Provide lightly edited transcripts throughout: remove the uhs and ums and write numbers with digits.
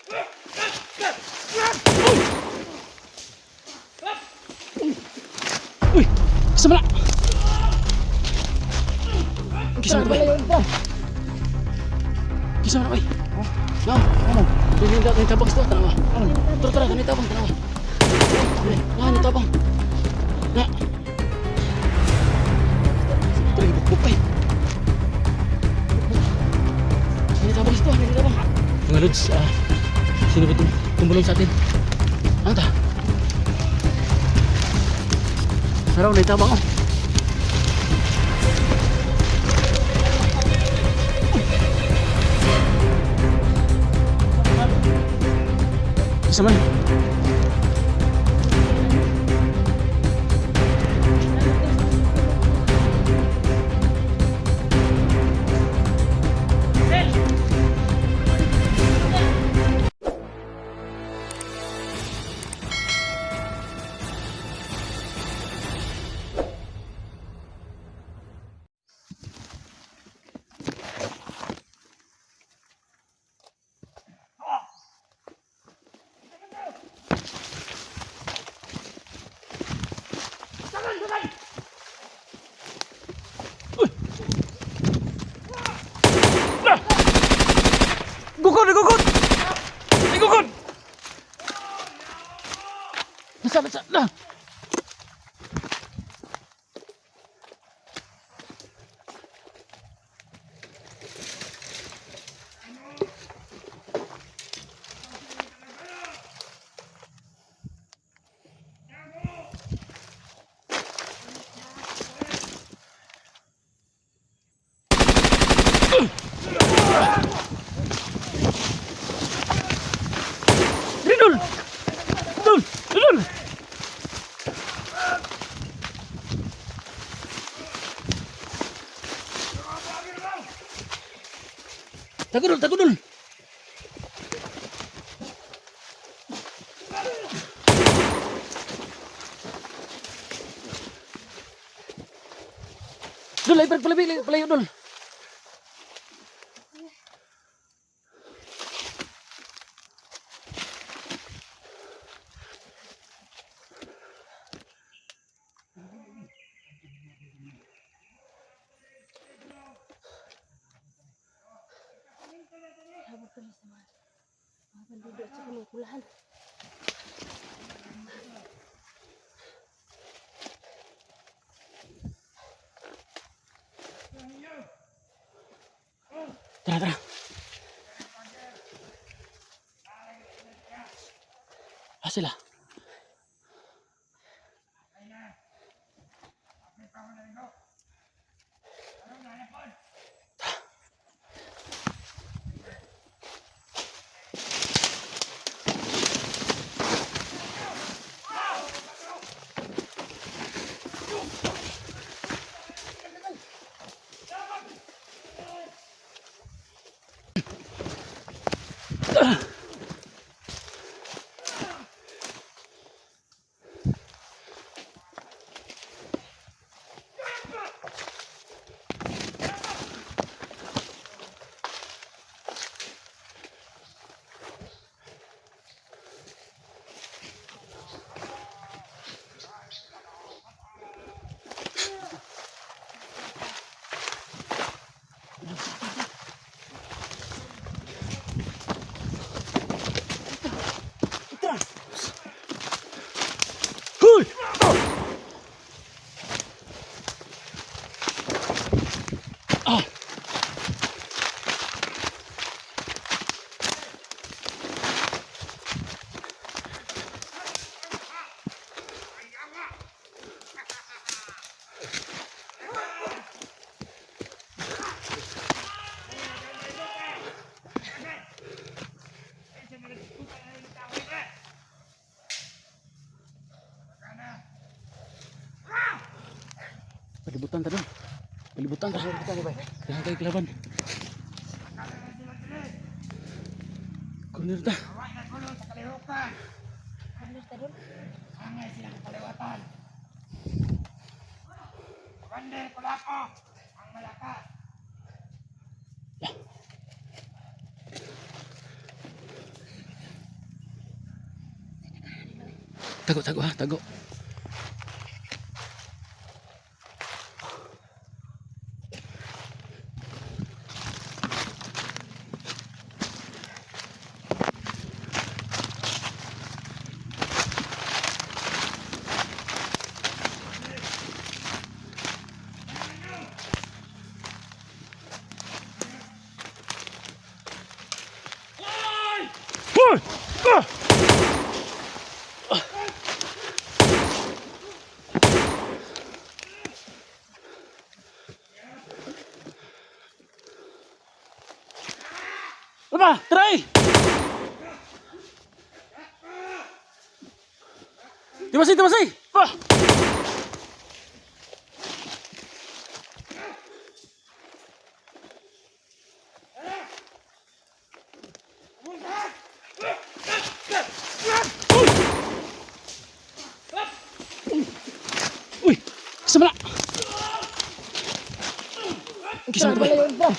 Uy! Kasama na! Kisah mana bay? Kisah mana bay? Nah, ini tabang tu tanah. Terus ini tabang tanah. Nah, ini tabang. Nah. Terus buk bay. Ini tabang situ, ini tabang. Mga lods, sino ba tumulong sa atin? Anta. Saraw na tabang oh. Isa man. Gugod, gugod. Ay gugod. Basa lah. Ridul. Ridul, ridul. Tagudul, tagudul. Dul, ay palayo dul. Penduduk sa penungkulan. Tara, tara. Sila. Huy! Ah! Palibutan tadi. Palibutan dah. Jangan kayak kelaban. Kunir dah. Kunir tadi. Angay silang kalewatan. Pagande pelako ang malakas. Tago, tago ha, tago. Hoy! Ah! Apa? Try! Timasay, timasay! Ah! Uy! Kisama na! Kisama na ba?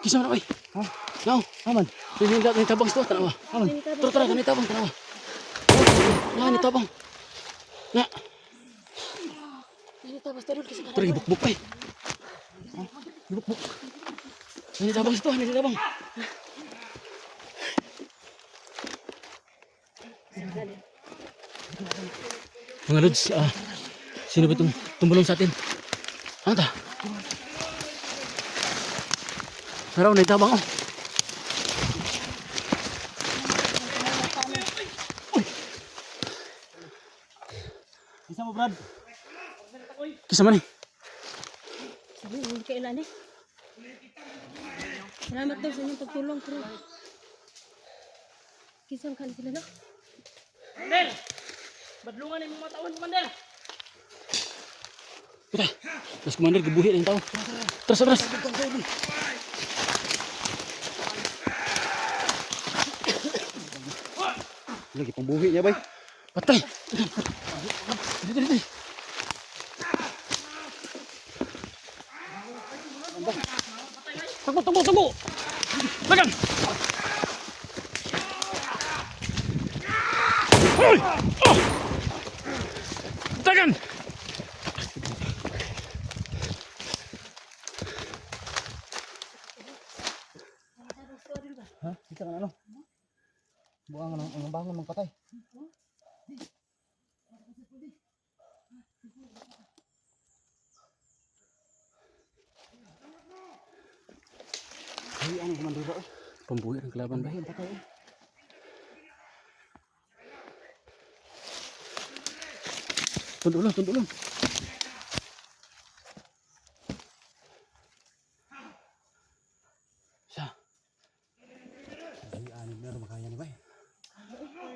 Kisama na ba? Ha? Now, aman. Hindi natin tabang ito, tanawa. Aman. Tara, tara, ganito tabang, tanawa. Nah, ini tabang. Nah. Ini tabas terus kasi Tara, ibuk-buk pa eh. Ibuk-buk. Ini tabang ito, ini tabang. Mga Lods, sino ba itong tumulong sa atin? Ano ta? Naraw, naitabang oh. Kisa mo, Brad? Kisa man eh. sabi hindi kailan eh. Salamat daw sa inyong pagtulong pero kisang kan sila no? Mandel! Badlungan yung mga taon, Mandel! Puta, mas commander, gibuhi na yung tao. Tras, tras. Lagi pang buhi niya, bay. Patay! Dito, dito. Tunggu, tunggu, tunggu! Lagan! Hoy! Oh! Lagan! Ha? Kita kan ano? Buang ang bangon ng patay. Ay, ano komandero eh? Pembuhi ng kelaban ba? Ang patay eh. Tunduk lang, tunduk lang. Siya. Ay, anim na makaya ni bay.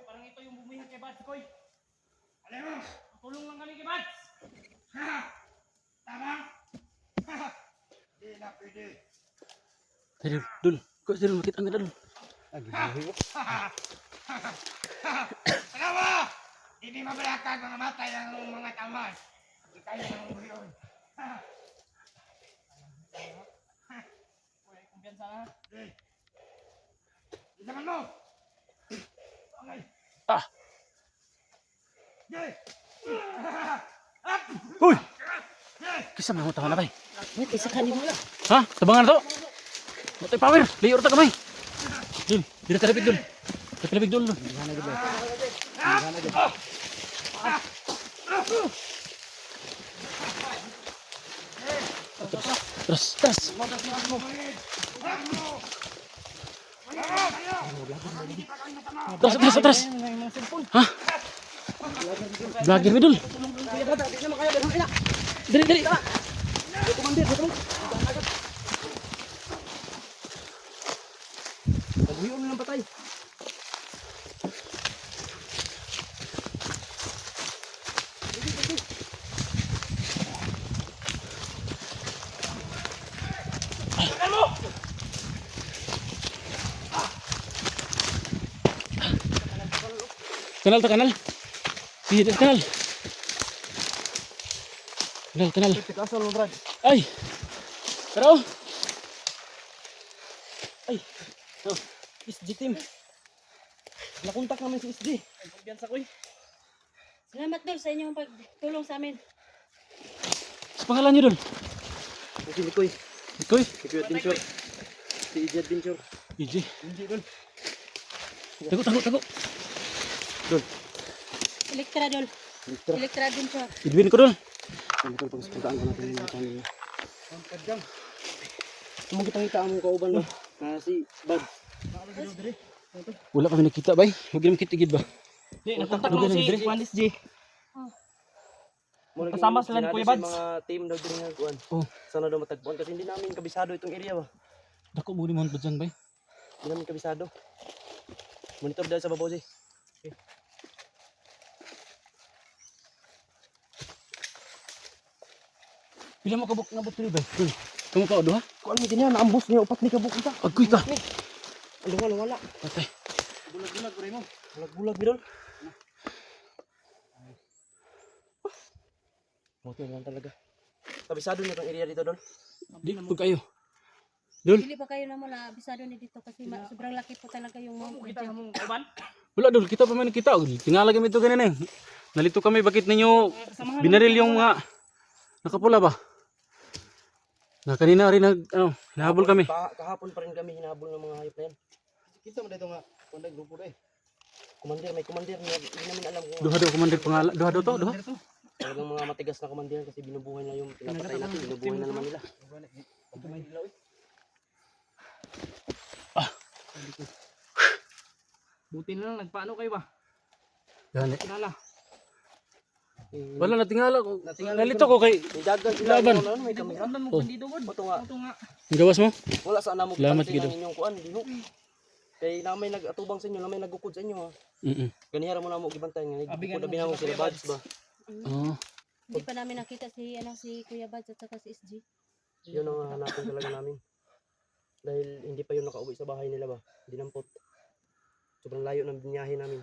Parang ito yung bumihan kay Bats, Koy. Alam mo? Tulong lang kami kay Bats. Ha? Tama? Ha? Di na pwede. Tadi dul, kok sih makit angin dul. Lagi buhi. Alam mo? Hindi mabalakag mga matay ng mga taman. Hindi tayo ng buhiyon. Uy, kumpiyansa na. Di. Di naman mo. Okay. Ah, Di. uy. Kisah mau tahu apa? Wait, isa kanimo. Hah? Tebangan tu? Motoy power, liur ta kamay. Dul, dira talabig dul. Talabig dul. Terus, terus. Terus, terus, terus. Hah? Vlogger mi dul. Dali, dali. Buhiyon mo ng patay. Kanal to kanal. Sige, kanal. Kanal, kanal. Ay. Pero. Ay. Oh, is G-team. Nakontak namin si SD. Pagbiyansa ko eh. Salamat Dol sa inyong pagtulong sa amin. Sa pangalan niyo doon? Si Likoy. Ikoy? Si Adventure. Si EJ Adventure. EJ. Hindi doon. Tago. Elektra Dol. Elektra. Elektra din siya. Edwin ko doon. Ano tol, pagsapuntaan ko natin yung mga kanina. Ang kadyang. Kung kita ang mong kauban ba? Na si Bad. Wala kami nakita bay. Huwag naman kitigid ba? Di, nakontak mo si Juanis G. Kasama sila ni Kuya Bads. Mga team daw din nga kuan. Oh. Sana daw matagpuan kasi hindi namin kabisado itong area ba. Dako mo ni Mount Badjan bay. Hindi namin kabisado. Monitor dahil sa babaw si. Pila mo kabuk nabot diri bay? Doon. Kamu ka odo ha? Kuan mo ganyan, naambos niya upat ni kabuk kita. Agoy ka. Wala. Patay. Bulag-bulag bro mo. Bulag-bulag bidol. Motor lang talaga. Kabisado niyo itong area dito, Dol? Di po kayo. Dol. Dili pa kayo naman na abisado ni dito kasi sobrang laki po talaga yung mga Kita mo kauban. Wala dol, kita pa man kita. Tingala kami ito ganun eh. Nalito kami, bakit ninyo binaril yung mga nakapula ba? Na kanina rin nahabol kami. Kahapon pa rin kami hinahabol ng mga hayop na yan. Kita mo dito nga, kung grupo na eh. Kumandir, may kumandir niya, hindi namin alam kung Duha daw komandir pangalan. Duha daw to, duha. talagang mga matigas na kumandir kasi binubuhay na yung pinapatay natin, binubuhay na naman nila. Buti na lang, nagpaano kayo ba? Gani. Kilala. Wala natingala ko. Nalito ko kay May dagan sila, Laban. may kamera. Andan mo Oh. bandido god. Ito nga, Ito nga. ang gawas mo. wala sa anamo Salamat, karating Gido. ang inyong kuan, diho. Kay na may nag-atubang sa inyo, na may nagukod sa inyo ha. Ganihara mo na mo gibantay nga, Abigan nagukod mo na binamong si sila Kuya Bads ba. Oh. Hindi pa namin nakita si Kuya Bads at saka si SG. Yun ang hanapin talaga namin. Dahil hindi pa yun nakauwi sa bahay nila ba, dinampot. Sobrang layo ng binyahe namin.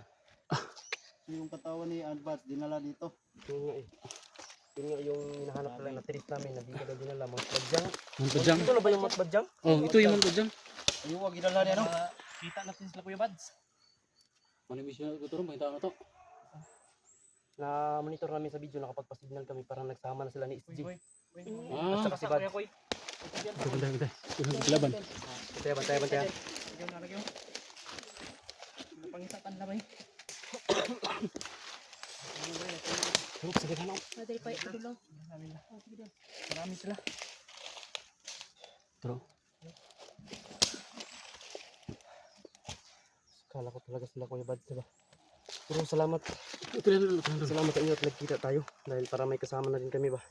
Yung katawan ni Advance dinala dito. Yun nga eh. Yun nga yung hinahanap talaga na tiris namin na di ka daw dinala. Matbadyang. Mount Badjang. Ito na ba yung matbadyang? Oh, ito yung Mount Badjang. Ayun, wag ginala niya no. Kita natin sila Kuya Bads. Manibis na ko turun, pakita na to. Na monitor namin sa video, nakapagpa-signal kami parang nagsama na sila ni SG. Ah, At saka si Bad. Kuya Koy. ito ganda. Ito laban. Bantay. Lagyan na lagyan. Pangisakan na ba eh? Sige na. Madali pa ito lang. Marami sila. Pero Kala ko talaga sila Kuya Bad, diba? Pero salamat. ito na. Salamat sa inyo at nagkita tayo. Dahil para may kasama na rin kami ba.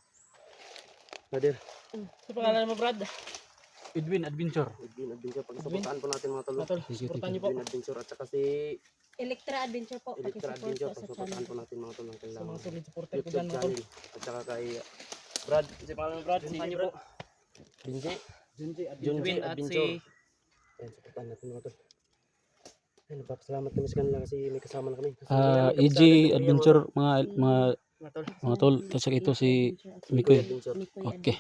Nadir, Ito pangalan mo Brad. Edwin Adventure. Edwin Adventure. Pag-suportahan po natin mga tolo. Tol, suportahan niyo po. Edwin Adventure at saka si Elektra Adventure po. Electra Pakisupport Adventure. po sa Pag-suportahan channel. po natin mga tolo. Sa Kailangan. mga solid supporter ko YouTube dyan mga tol. channel. At saka kay Brad. Kasi pangalan mo Brad. Suportahan Si niyo po. Binjay. Junji at Junwin Edwin at Adventure. si Ayan, suportahan natin mga tol. Ayan, nagpapasalamat kami sa kanila kasi may kasama na kami. Kasi EG hindi namin kabisado yung area, Adventure mga tol. mga tol. Tapos ito si Mikoy. Adventure. Okay.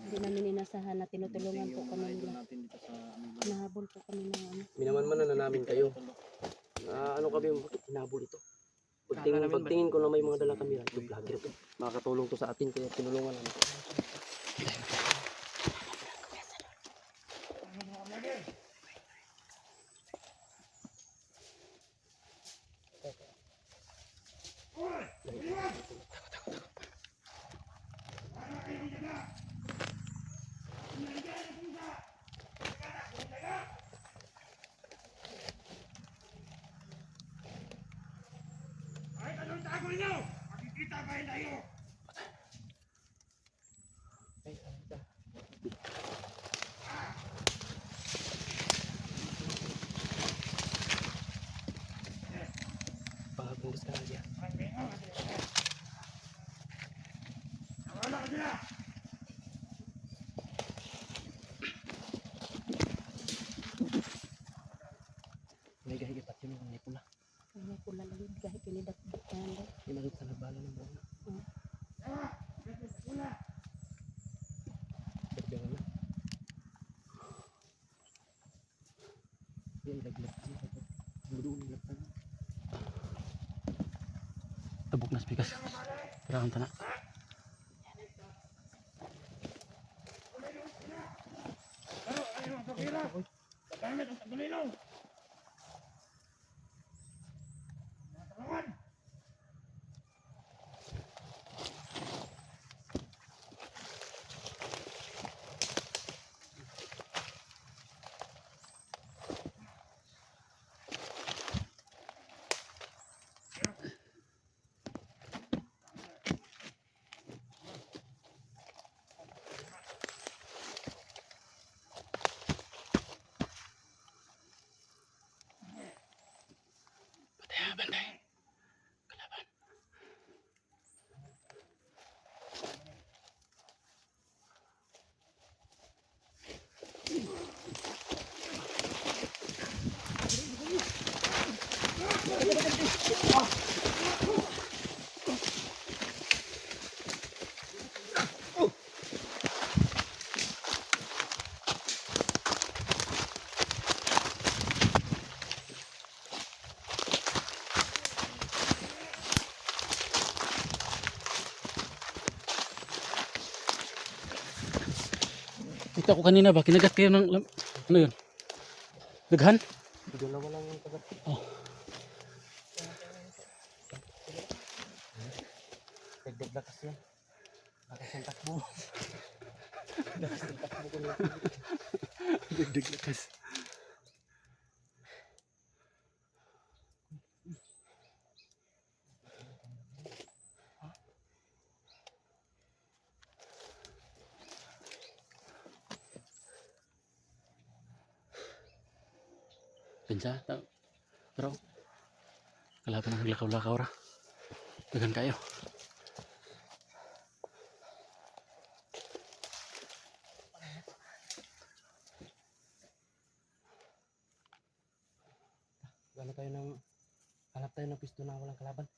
Hindi namin inasahan na tinutulungan po kami nila. Nahabol po kami ng ano. Minaman na namin kayo. Ano kami, bakit hinabol ito? Pagtingin ko na may mga dala kamera, ito vlogger ito. Makakatulong to sa atin kaya tinulungan namin. Kahit anong tago ninyo, makikita pa rin tayo. Bagong distansya. Wala ka sila. May gahigit at yun, may pula. Kaya pula lang yun kahit pinidak-dak na lang. May nakita sa nagbala ng buwan. Tabok na spikas. Kailangan tanak. Gamit ang tagulino. Kita ko kanina ba, kinagat kayo ng, ano yun? Daghan? Dalawa lang yung kagat. Oh. Dagdag lakas yan. Lakas yung takbo. Dagdag lakas. Pensa, pero kalaban ang naglakaw-lakaw ra. Dagan kayo. Hanap tayo ng pisto na walang kalaban.